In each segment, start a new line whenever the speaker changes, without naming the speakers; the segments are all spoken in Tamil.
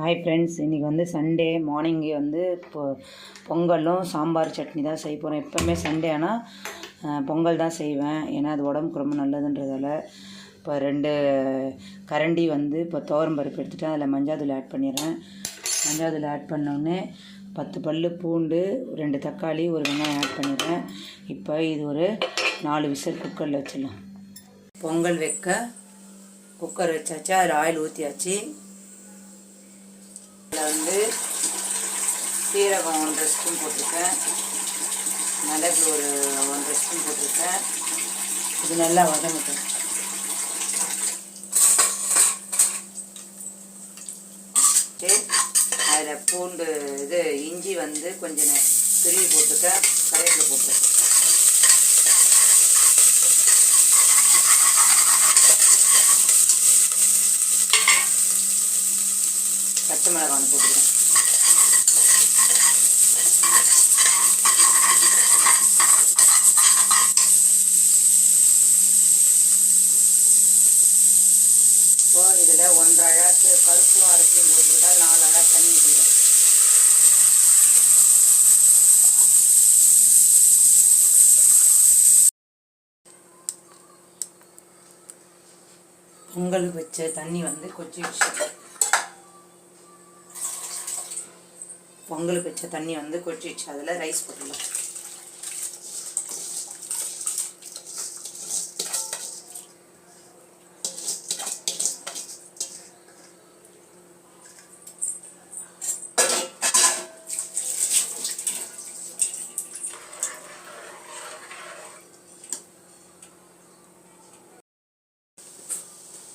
ஹாய் ஃப்ரெண்ட்ஸ், இன்றைக்கி வந்து சண்டே மார்னிங்கு வந்து பொங்கலும் சாம்பார் சட்னி தான் செய்ய போகிறேன். எப்போவுமே சண்டே ஆனால் பொங்கல் தான் செய்வேன், ஏன்னா அது உடம்புக்கு ரொம்ப நல்லதுன்றதால. இப்போ 2 கரண்டி வந்து இப்போ துவரம்பருப்பு எடுத்துகிட்டு அதில் மஞ்சாத்தூள் ஆட் பண்ணிடுறேன். மஞ்சாத்தூள் ஆட் பண்ணோடனே 10 பல் பூண்டு, 2 தக்காளி, 1 வெங்காயம் ஆட் பண்ணிடுறேன். இப்போ இது ஒரு 4 விசில் குக்கரில் வச்சிடலாம். பொங்கல் வைக்க குக்கர் வச்சாச்சு, அதில் ஆயில் ஊற்றியாச்சு. இதில் வந்து சீரகம் 1.5 ஸ்பூன் போட்டிருக்கேன், மிளகு ஒரு 1.5 ஸ்பூன் போட்டிருக்கேன். இது நல்லா வதங்கட்டும். அதில் பூண்டு இஞ்சி வந்து கொஞ்சம் துருவி போட்டுருக்கேன், கருவேப்பிலை போட்டிருக்கேன். பச்சை மிளகாய் போட்டுக்கிறேன். இப்போ இதில் 1.5 அழகு பருப்பும் அரிசியும் போட்டுக்கிட்டால் 4 அழகு தண்ணி ஊற்றிடும். பொங்கலுக்கு வச்ச தண்ணி வந்து கொதிச்சு பொங்கலுக்கு வச்ச தண்ணி வந்து கொதிச்சு அதில் ரைஸ் போட்டுடலாம்.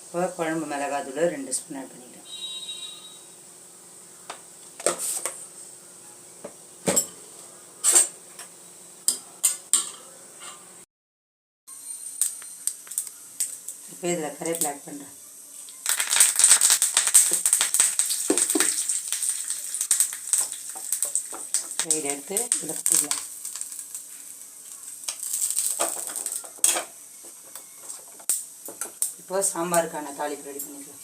இப்போ குழம்பு மிளகாத்தூள் 2 ஸ்பூன் ஆட் பண்ணிக்கிறேன். இப்போ இதில் கருவேப்பிலை ஆட் பண்ணுறேன். இதை எடுத்து இதில் கொட்டிக்கலாம். இப்போ சாம்பாருக்கான தாளிப்பு ரெடி பண்ணிக்கலாம்.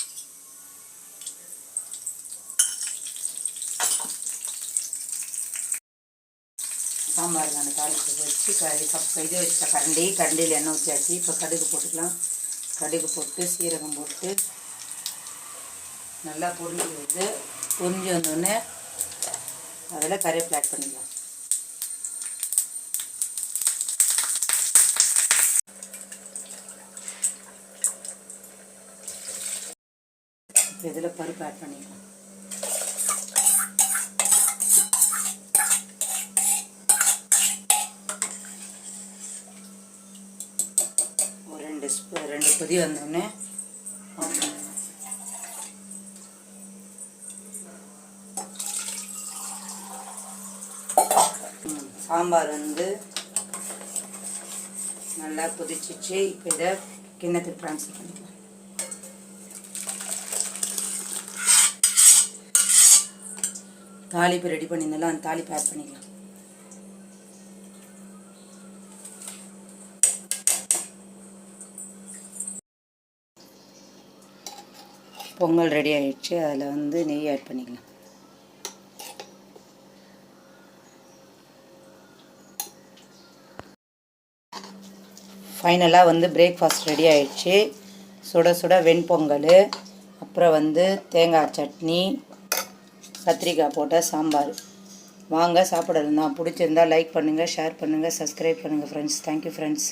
சாம்பாருக்கான தாளிப்பு வச்சு இது வச்ச கரண்டியில் எண்ணெய் ஊற்றியாச்சு. இப்போ கடுகு போட்டுக்கலாம். கடுகு போட்டு சீரகம் போட்டு நல்லா பொரிஞ்சு வந்தோடனே அதில் கருவேப்பிலை ஆட் பண்ணிக்கலாம். இதில் பருப்பு ஆட் பண்ணிக்கலாம். ஒரு 2 கொதி வந்தோடனே சாம்பார் வந்து நல்லா கொதிச்சிச்சு. இப்போ இதை கிண்ணத்துக்கு ட்ரான்ஸ்ஃபர் பண்ணிக்கலாம். தாளிப்பு ரெடி பண்ணியிருந்தாலும் அந்த தாளிப்பு ஆட் பண்ணிக்கலாம். பொங்கல் ரெடி ஆகிடுச்சு. அதில் வந்து நெய் ஆட் பண்ணிக்கலாம். ஃபைனலாக வந்து பிரேக்ஃபாஸ்ட் ரெடி ஆகிடுச்சு. சுட சுட வெண்பொங்கல், அப்புறம் வந்து தேங்காய் சட்னி, கத்திரிக்காய் போட்ட சாம்பார். வாங்க சாப்பிடலாம். பிடிச்சிருந்தால் லைக் பண்ணுங்கள், ஷேர் பண்ணுங்கள், சப்ஸ்கிரைப் பண்ணுங்கள் ஃப்ரெண்ட்ஸ். Thank you friends.